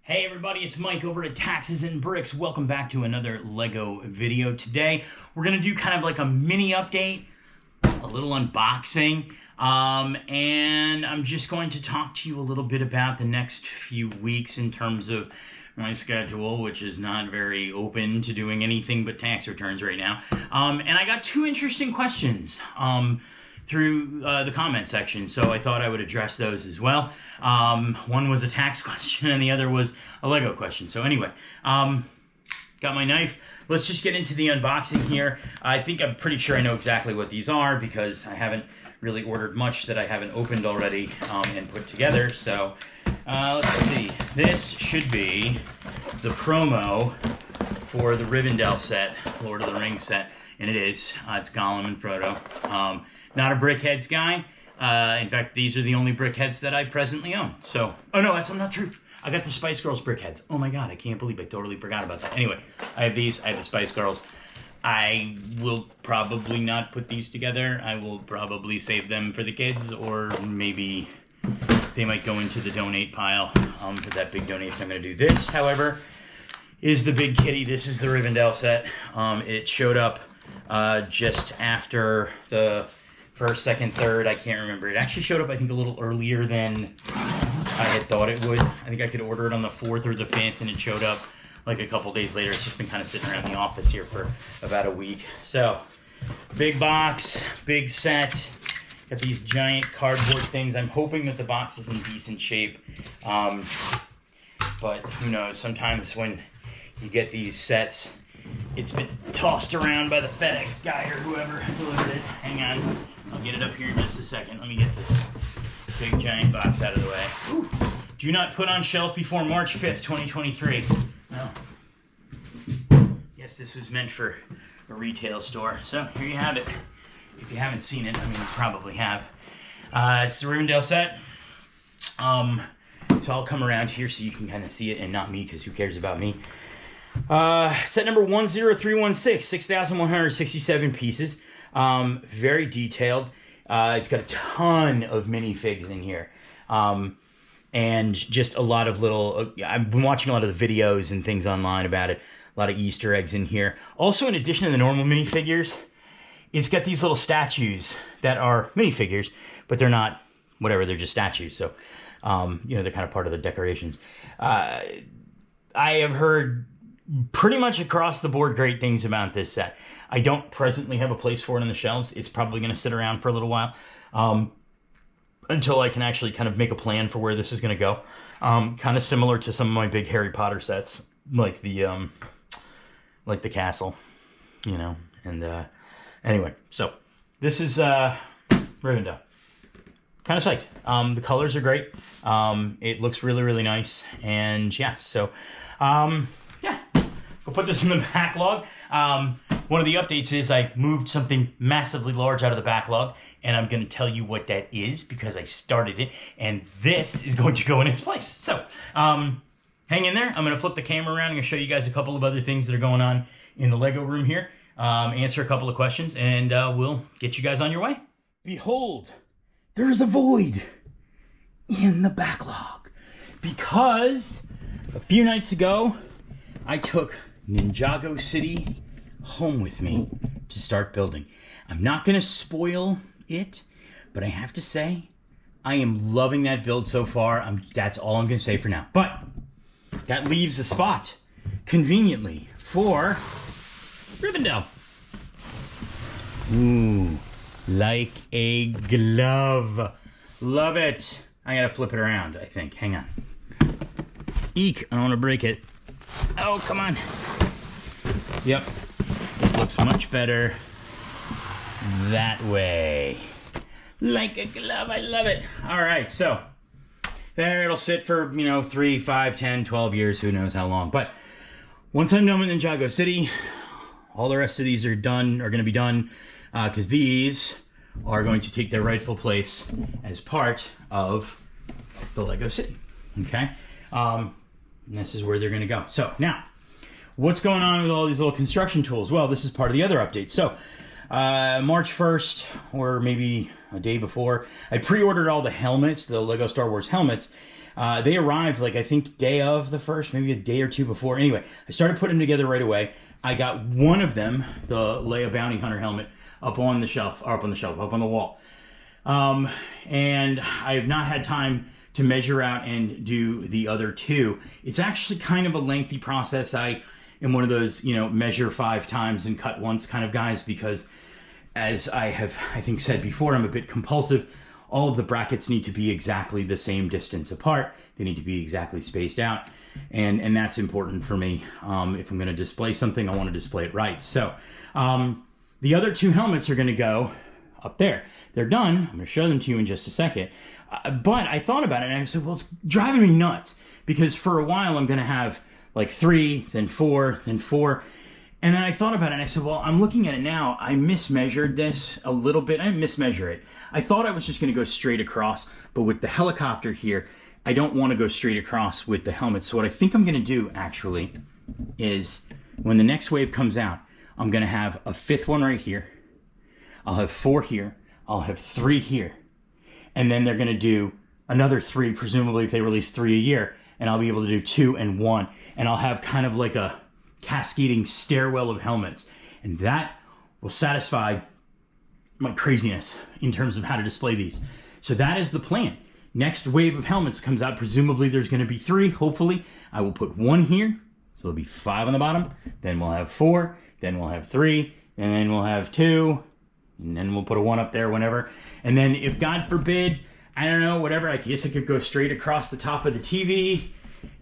Hey everybody, it's Mike over at Taxes and Bricks. Welcome back to another Lego video. Today, we're going to do kind of like a mini update, a little unboxing, and I'm just going to talk to you a little bit about the next few weeks in terms of my schedule, which is not very open to doing anything but tax returns right now. And I got two interesting questions through the comment section, so I thought I would address those as well. One was a tax question and the other was a Lego question. So anyway, got my knife. Let's just get into the unboxing here. I'm pretty sure I know exactly what these are because I haven't really ordered much that I haven't opened already and put together. So let's see. This should be the promo for the Rivendell set, Lord of the Rings set, and it is. It's Gollum and Frodo. Not a Brickheads guy. In fact, these are the only Brickheads that I presently own. So, oh no, that's not true. I got the Spice Girls Brickheads. Oh my god, I can't believe I totally forgot about that. Anyway, I have these. I have the Spice Girls. I will probably not put these together. I will probably save them for the kids, or maybe they might go into the donate pile for that big donation I'm going to do. This, however, is the big kitty. This is the Rivendell set. It showed up just after the first, second, third, I can't remember. It actually showed up, I think, a little earlier than I had thought it would. I think I could order it on the 4th or the 5th, and it showed up like a couple days later. It's just been kind of sitting around the office here for about a week. So, big box, big set. Got these giant cardboard things. I'm hoping that the box is in decent shape. But who knows, sometimes when you get these sets, it's been tossed around by the FedEx guy or whoever delivered it. Hang on. I'll get it up here in just a second. Let me get this big giant box out of the way. Ooh. Do not put on shelf before March 5th, 2023. No. Yes, this was meant for a retail store. So here you have it. If you haven't seen it, I mean, you probably have. It's the Rivendell set. So I'll come around here so you can kind of see it and not me, because who cares about me. Set number 10316, 6,167 pieces. Very detailed. It's got a ton of minifigs in here. And just a lot of little, I've been watching a lot of the videos and things online about it. A lot of Easter eggs in here. Also, in addition to the normal minifigures, it's got these little statues that are minifigures, but they're not, whatever, they're just statues. So, they're kind of part of the decorations. I have heard pretty much across the board great things about this set. I don't presently have a place for it on the shelves. It's probably going to sit around for a little while until I can actually kind of make a plan for where this is going to go. Kind of similar to some of my big Harry Potter sets, like the castle, And anyway, so this is Rivendell. Kind of psyched. The colors are great. It looks really, really nice. And yeah, so we'll put this in the backlog. One of the updates is I moved something massively large out of the backlog, and I'm going to tell you what that is because I started it, and this is going to go in its place. So, hang in there. I'm going to flip the camera around. I'm going to show you guys a couple of other things that are going on in the Lego room here, answer a couple of questions, and we'll get you guys on your way. Behold, there is a void in the backlog because a few nights ago, I took Ninjago City home with me to start building. I'm not going to spoil it, but I have to say, I am loving that build so far. That's all I'm going to say for now. But that leaves a spot, conveniently, for Rivendell. Ooh, like a glove. Love it. I got to flip it around, I think. Hang on. Eek, I don't want to break it. Oh, come on. Yep. It looks much better that way. Like a glove. I love it. All right, so there it'll sit for, 3, 5, 10, 12 years. Who knows how long. But once I'm done with Ninjago City, all the rest of these are going to be done because these are going to take their rightful place as part of the Lego City. Okay? And this is where they're going to go. So now, what's going on with all these little construction tools? Well, this is part of the other update. So March 1st, or maybe a day before, I pre-ordered all the helmets, the Lego Star Wars helmets, They arrived like I think day of the first, maybe a day or two before. Anyway, I started putting them together right away. I got one of them, the Leia Bounty Hunter helmet, up on the wall. And I have not had time to measure out and do the other two. It's actually kind of a lengthy process. I am one of those, measure 5 times and cut once kind of guys, because as I have, I think, said before, I'm a bit compulsive. All of the brackets need to be exactly the same distance apart. They need to be exactly spaced out. And that's important for me. If I'm going to display something, I want to display it right. So the other 2 helmets are going to go up there. They're done. I'm going to show them to you in just a second. But I thought about it, and I said, well, it's driving me nuts, because for a while I'm going to have like 3, then 4, then 4. And then I thought about it, and I said, well, I'm looking at it now. I mismeasured this a little bit. I didn't mismeasure it. I thought I was just going to go straight across, but with the helicopter here, I don't want to go straight across with the helmet. So what I think I'm going to do, actually, is when the next wave comes out, I'm going to have a 5th one right here. I'll have 4 here. I'll have 3 here. And then they're going to do another 3, presumably if they release 3 a year. And I'll be able to do 2 and 1. And I'll have kind of like a cascading stairwell of helmets. And that will satisfy my craziness in terms of how to display these. So that is the plan. Next wave of helmets comes out. Presumably there's going to be 3, hopefully. I will put 1 here. So there'll be 5 on the bottom. Then we'll have 4. Then we'll have 3. And then we'll have 2. And then we'll put a 1 up there whenever. And then if God forbid, I don't know, whatever, I guess I could go straight across the top of the TV.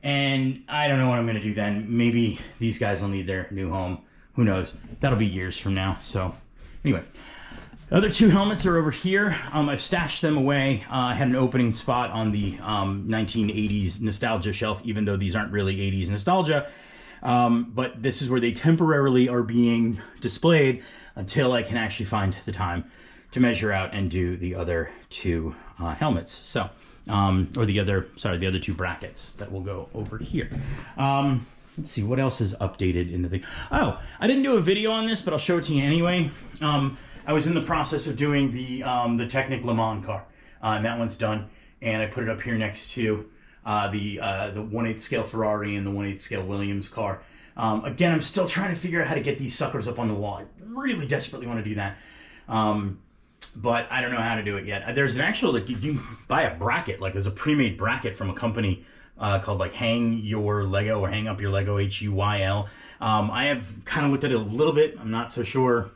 And I don't know what I'm going to do then. Maybe these guys will need their new home. Who knows? That'll be years from now. So anyway, the other 2 helmets are over here. I've stashed them away. I had an opening spot on the 1980s nostalgia shelf, even though these aren't really 80s nostalgia. But this is where they temporarily are being displayed until I can actually find the time to measure out and do the other 2 helmets. So, or the other 2 brackets that will go over here. Let's see, what else is updated in the thing? Oh, I didn't do a video on this, but I'll show it to you anyway. I was in the process of doing the Technic Le Mans car, and that one's done. And I put it up here next to the 1/8 scale Ferrari and the 1/8 scale Williams car. Again, I'm still trying to figure out how to get these suckers up on the wall. I really desperately want to do that. But I don't know how to do it yet. There's an actual, like, you can buy a bracket, like there's a pre-made bracket from a company called like Hang Your Lego or Hang Up Your Lego, HUYL. I have kind of looked at it a little bit. I'm not so sure.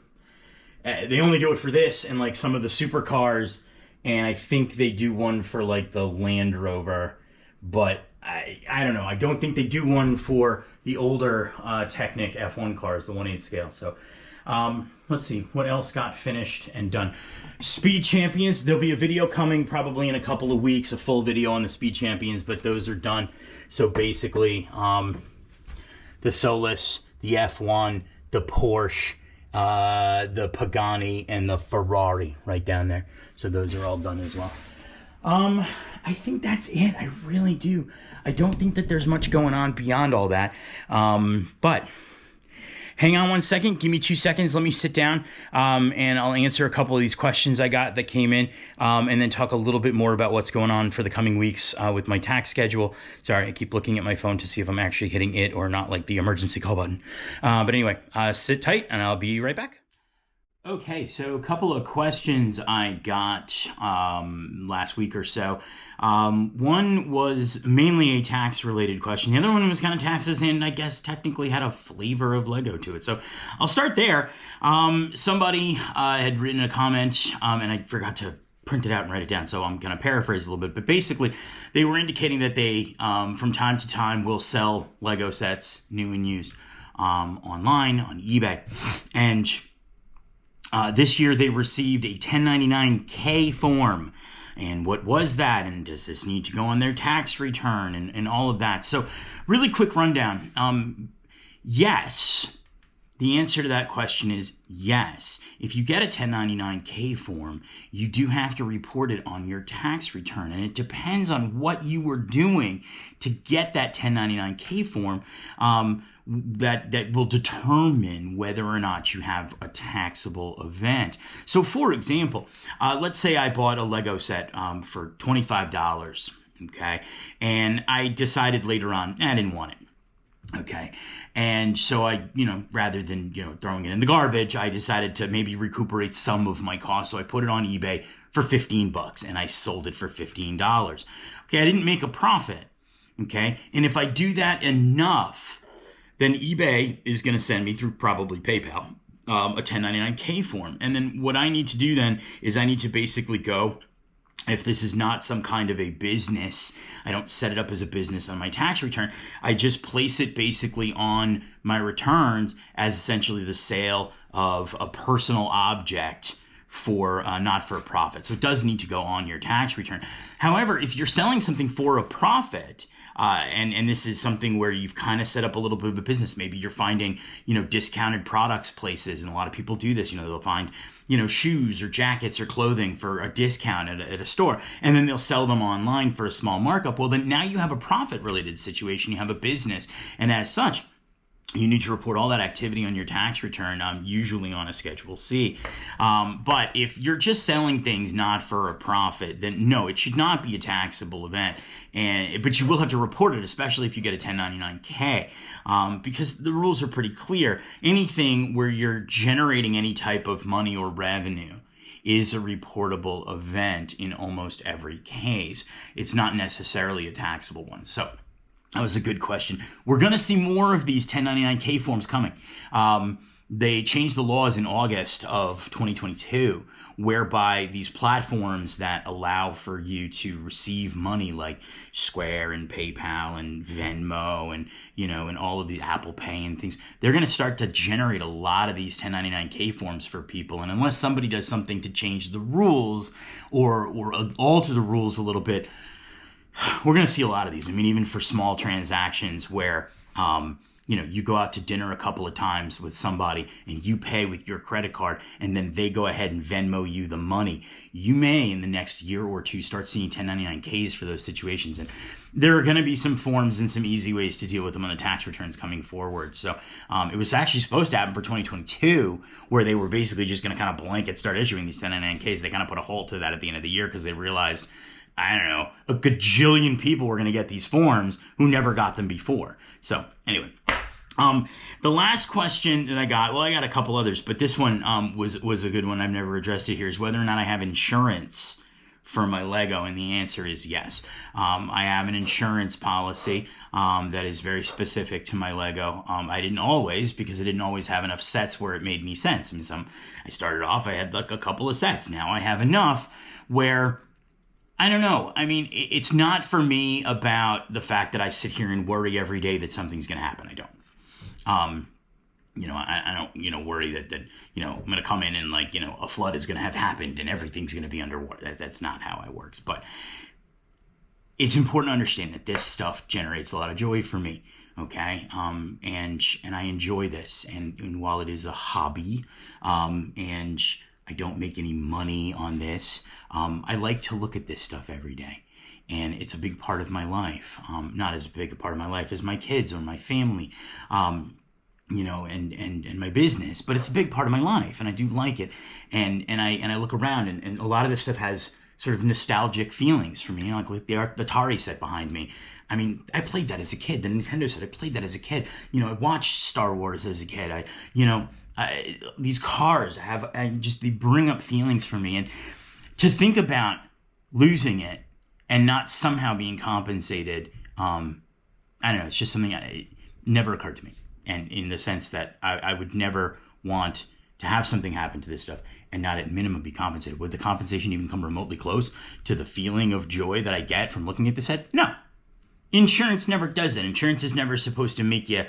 They only do it for this and like some of the supercars, and I think they do one for like the Land Rover, but I don't know. I don't think they do one for the older Technic F1 cars, the 1/8 scale. So let's see what else got finished and done. Speed Champions, there'll be a video coming probably in a couple of weeks, a full video on the Speed Champions, but those are done. So basically the Solus, the F1, the Porsche, the Pagani, and the Ferrari right down there. So those are all done as well. I think that's it. I really do. I don't think that there's much going on beyond all that. But hang on one second. Give me 2 seconds. Let me sit down, and I'll answer a couple of these questions I got that came in, and then talk a little bit more about what's going on for the coming weeks with my tax schedule. Sorry, I keep looking at my phone to see if I'm actually hitting it or not, like the emergency call button. But anyway, sit tight, and I'll be right back. Okay, so a couple of questions I got last week or so. One was mainly a tax-related question. The other one was kind of taxes and I guess technically had a flavor of Lego to it. So I'll start there. Somebody had written a comment and I forgot to print it out and write it down, so I'm going to paraphrase a little bit. But basically, they were indicating that they, from time to time, will sell Lego sets, new and used, online, on eBay. And this year they received a 1099-K form. And what was that? And does this need to go on their tax return and all of that? So really quick rundown. Yes. The answer to that question is yes. If you get a 1099-K form, you do have to report it on your tax return. And it depends on what you were doing to get that 1099-K form. That will determine whether or not you have a taxable event. So for example, let's say I bought a Lego set for $25 Okay. And I decided later on, I didn't want it. Okay. And so I, rather than, throwing it in the garbage, I decided to maybe recuperate some of my costs. So I put it on eBay for $15 and I sold it for $15. Okay. I didn't make a profit. Okay. And if I do that enough, then eBay is going to send me through probably PayPal, a 1099K form. And then what I need to do then is I need to basically go, if this is not some kind of a business, I don't set it up as a business on my tax return. I just place it basically on my returns as essentially the sale of a personal object for not for a profit. So it does need to go on your tax return. However, if you're selling something for a profit, and this is something where you've kind of set up a little bit of a business. Maybe you're finding, discounted products places, and a lot of people do this. They'll find, shoes or jackets or clothing for a discount at a store, and then they'll sell them online for a small markup. Well, then now you have a profit-related situation. You have a business, and as such, you need to report all that activity on your tax return, usually on a Schedule C. But if you're just selling things not for a profit, then no, it should not be a taxable event. But you will have to report it, especially if you get a 1099K, because the rules are pretty clear. Anything where you're generating any type of money or revenue is a reportable event in almost every case. It's not necessarily a taxable one. So that was a good question. We're going to see more of these 1099K forms coming. They changed the laws in August of 2022, whereby these platforms that allow for you to receive money like Square and PayPal and Venmo and, and all of the Apple Pay and things, they're going to start to generate a lot of these 1099K forms for people. And unless somebody does something to change the rules or alter the rules a little bit, we're going to see a lot of these. I mean, even for small transactions where, you go out to dinner a couple of times with somebody and you pay with your credit card and then they go ahead and Venmo you the money. You may, in the next year or two, start seeing 1099Ks for those situations. And there are going to be some forms and some easy ways to deal with them on the tax returns coming forward. So it was actually supposed to happen for 2022, where they were basically just going to kind of blanket start issuing these 1099Ks. They kind of put a halt to that at the end of the year because they realized, I don't know, a gajillion people were going to get these forms who never got them before. So anyway, the last question that I got, well, I got a couple others, but this one was a good one. I've never addressed it here, is whether or not I have insurance for my Lego, and the answer is yes. I have an insurance policy that is very specific to my Lego. I didn't always, because I didn't always have enough sets where it made any sense. I mean, I started off, I had like a couple of sets. Now I have enough where, I don't know. I mean, it's not for me about the fact that I sit here and worry every day that something's going to happen. I don't. I don't, worry that I'm going to come in and a flood is going to have happened and everything's going to be underwater. That's not how it works. But it's important to understand that this stuff generates a lot of joy for me. Okay. And I enjoy this. And while it is a hobby, and I don't make any money on this, I like to look at this stuff every day. And it's a big part of my life. Not as big a part of my life as my kids or my family, and my business, but it's a big part of my life, and I do like it. And I look around, and a lot of this stuff has sort of nostalgic feelings for me, like with the Atari set behind me. I mean, I played that as a kid. The Nintendo set, I played that as a kid. I watched Star Wars as a kid. These cars they bring up feelings for me. And to think about losing it and not somehow being compensated, I don't know, it's just something it never occurred to me. And in the sense that I would never want to have something happen to this stuff and not at minimum be compensated. Would the compensation even come remotely close to the feeling of joy that I get from looking at this head? No. Insurance never does that. Insurance is never supposed to make you,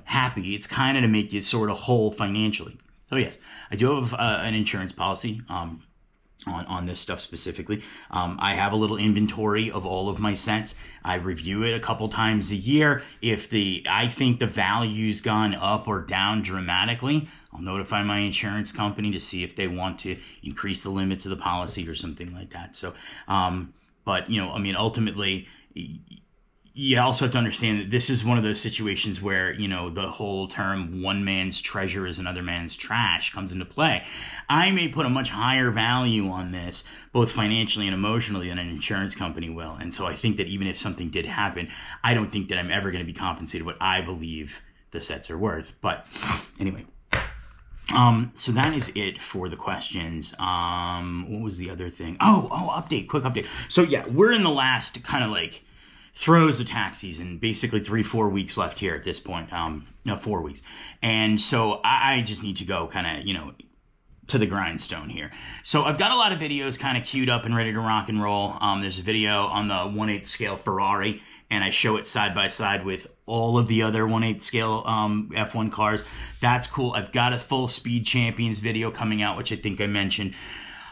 happy. It's kind of to make you sort of whole financially. So yes, I do have an insurance policy on this stuff specifically. I have a little inventory of all of my sets. I review it a couple times a year. If I think the value's gone up or down dramatically, I'll notify my insurance company to see if they want to increase the limits of the policy or something like that. So, but ultimately, you also have to understand that this is one of those situations where, you know, the whole term one man's treasure is another man's trash comes into play. I may put a much higher value on this, both financially and emotionally, than an insurance company will. And so I think that even if something did happen, I don't think that I'm ever going to be compensated what I believe the sets are worth. But anyway. So that is it for the questions. What was the other thing? Quick update. So yeah, we're in the last kind of like throes of tax season, basically 3-4 weeks left here at this point. No, 4 weeks. And so I just need to go kind of, you know, to the grindstone here. So I've got a lot of videos kind of queued up and ready to rock and roll. There's a video on the 1/8 scale Ferrari, and I show it side by side with all of the other 1/8 scale F1 cars. That's cool. I've got a full Speed Champions video coming out, which I think I mentioned.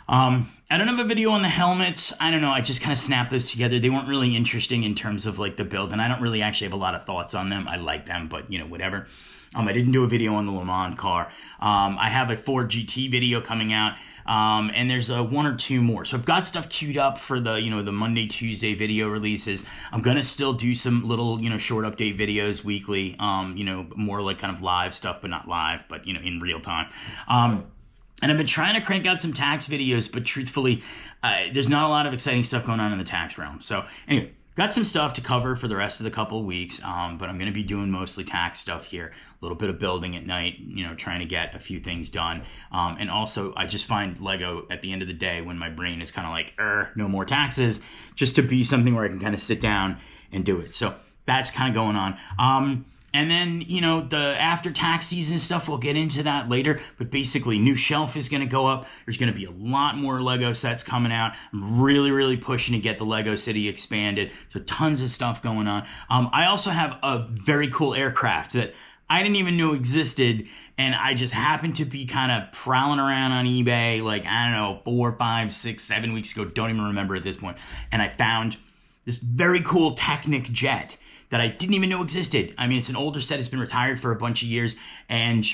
I don't have a video on the helmets. I don't know. I just kind of snapped those together. They weren't really interesting in terms of like the build, and I don't really actually have a lot of thoughts on them. I like them, but you know, whatever. I didn't do a video on the Le Mans car. I have a Ford GT video coming out, and there's one or two more. So I've got stuff queued up for the, you know, the Monday, Tuesday video releases. I'm gonna still do some little, you know, short update videos weekly. You know, more like kind of live stuff, but not live, but you know, in real time. And I've been trying to crank out some tax videos, but truthfully, there's not a lot of exciting stuff going on in the tax realm. So anyway, got some stuff to cover for the rest of the couple of weeks, but I'm going to be doing mostly tax stuff here. A little bit of building at night, you know, trying to get a few things done. And also, I just find Lego at the end of the day when my brain is kind of like, no more taxes, just to be something where I can kind of sit down and do it. So that's kind of going on. And then, you know, the after tax season stuff, we'll get into that later. But basically, new shelf is going to go up. There's going to be a lot more Lego sets coming out. I'm really, really pushing to get the Lego City expanded. So tons of stuff going on. I also have a very cool aircraft that I didn't even know existed. And I just happened to be kind of prowling around on eBay, like, I don't know, 4, 5, 6, 7 weeks ago. Don't even remember at this point. And I found this very cool Technic jet that I didn't even know existed. I mean, it's an older set. It's been retired for a bunch of years. And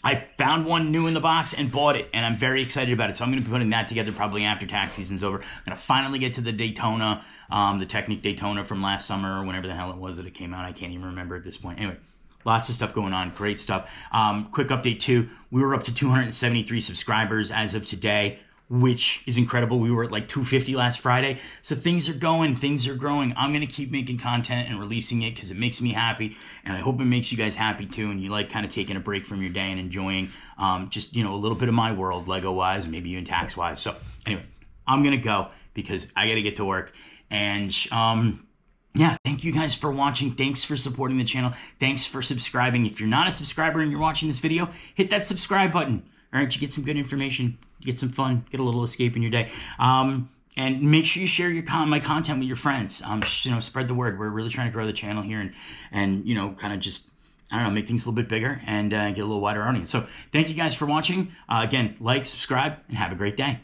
I found one new in the box and bought it. And I'm very excited about it. So I'm going to be putting that together probably after tax season's over. I'm going to finally get to the Daytona, the Technic Daytona from last summer, or whenever the hell it was that it came out. I can't even remember at this point. Anyway, lots of stuff going on. Great stuff. Quick update too. We were up to 273 subscribers as of today, which is incredible. We were at like 250 last Friday. So things are going, things are growing. I'm going to keep making content and releasing it because it makes me happy. And I hope it makes you guys happy too. And you like kind of taking a break from your day and enjoying just, you know, a little bit of my world, Lego wise, maybe even tax wise. So anyway, I'm going to go because I got to get to work. And yeah, thank you guys for watching. Thanks for supporting the channel. Thanks for subscribing. If you're not a subscriber and you're watching this video, hit that subscribe button. All right, you get some good information, get some fun, get a little escape in your day. And make sure you share my content with your friends. You know, spread the word. We're really trying to grow the channel here and you know, kind of just, I don't know, make things a little bit bigger and get a little wider audience. So thank you guys for watching. Again, like, subscribe, and have a great day.